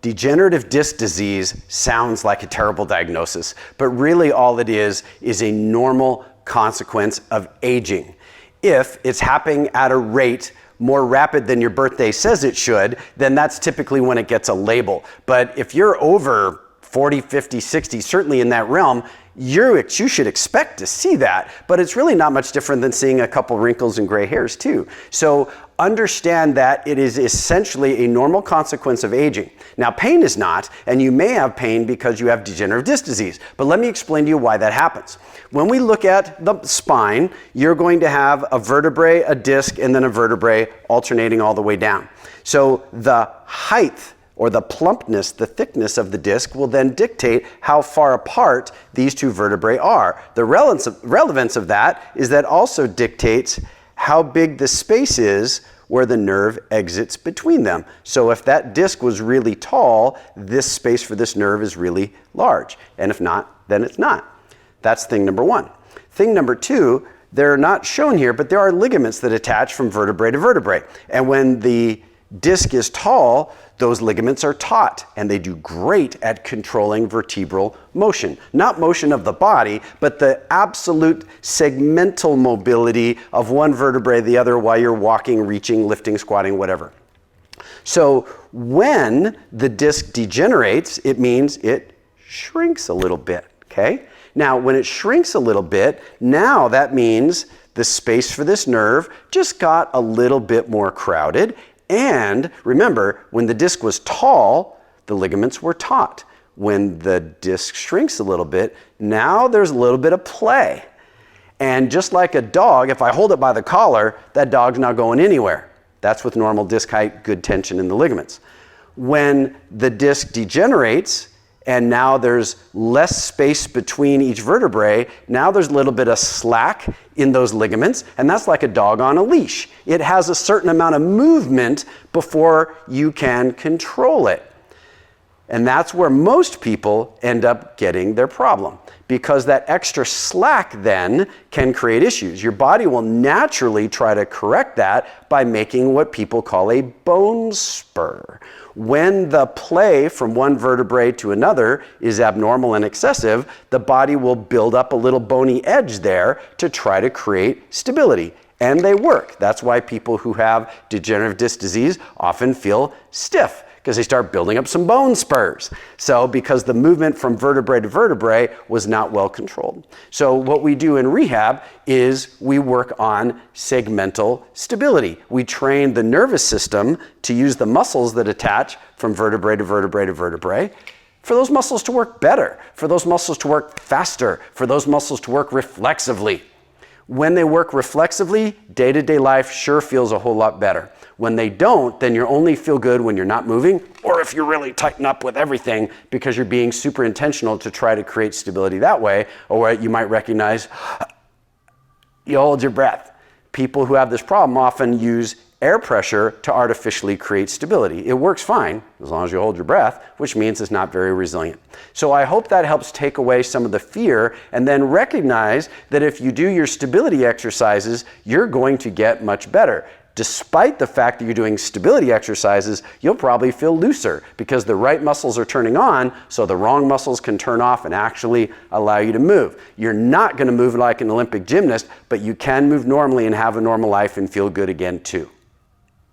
Degenerative disc disease sounds like a terrible diagnosis, but really all it is a normal consequence of aging. If it's happening at a rate more rapid than your birthday says it should, then that's typically when it gets a label. But if you're over 40, 50, 60, certainly in that realm, you should expect to see that, but it's really not much different than seeing a couple wrinkles and gray hairs too. So understand that it is essentially a normal consequence of aging. Now, pain is not, and you may have pain because you have degenerative disc disease, but let me explain to you why that happens. When we look at the spine, you're going to have a vertebrae, a disc, and then a vertebrae alternating all the way down. So the height or the plumpness, the thickness of the disc will then dictate how far apart these two vertebrae are. The relevance of that is that also dictates how big the space is where the nerve exits between them. So if that disc was really tall, this space for this nerve is really large. And if not, then it's not. That's thing number one. Thing number two, they're not shown here, but there are ligaments that attach from vertebrae to vertebrae. And when the disc is tall, those ligaments are taut, and they do great at controlling vertebral motion. Not motion of the body, but the absolute segmental mobility of one vertebrae to the other while you're walking, reaching, lifting, squatting, whatever. So when the disc degenerates, it means it shrinks a little bit, okay? Now, when it shrinks a little bit, now that means the space for this nerve just got a little bit more crowded. And remember, when the disc was tall, the ligaments were taut. When the disc shrinks a little bit, now there's a little bit of play. And just like a dog, if I hold it by the collar, that dog's not going anywhere. That's with normal disc height, good tension in the ligaments. When the disc degenerates, and now there's less space between each vertebrae, now there's a little bit of slack in those ligaments, and that's like a dog on a leash. It has a certain amount of movement before you can control it. And that's where most people end up getting their problem, because that extra slack then can create issues. Your body will naturally try to correct that by making what people call a bone spur. When the play from one vertebrae to another is abnormal and excessive, the body will build up a little bony edge there to try to create stability. And they work. That's why people who have degenerative disc disease often feel stiff, because they start building up some bone spurs. So because the movement from vertebrae to vertebrae was not well controlled. So what we do in rehab is we work on segmental stability. We train the nervous system to use the muscles that attach from vertebrae to vertebrae to vertebrae for those muscles to work better, for those muscles to work faster, for those muscles to work reflexively. When they work reflexively, day-to-day life sure feels a whole lot better. When they don't, then you only feel good when you're not moving, or if you're really tighten up with everything because you're being super intentional to try to create stability that way, or what you might recognize, you hold your breath. People who have this problem often use air pressure to artificially create stability. It works fine as long as you hold your breath, which means it's not very resilient. So I hope that helps take away some of the fear, and then recognize that if you do your stability exercises, you're going to get much better. Despite the fact that you're doing stability exercises, you'll probably feel looser because the right muscles are turning on, so the wrong muscles can turn off and actually allow you to move. You're not going to move like an Olympic gymnast, but you can move normally and have a normal life and feel good again too.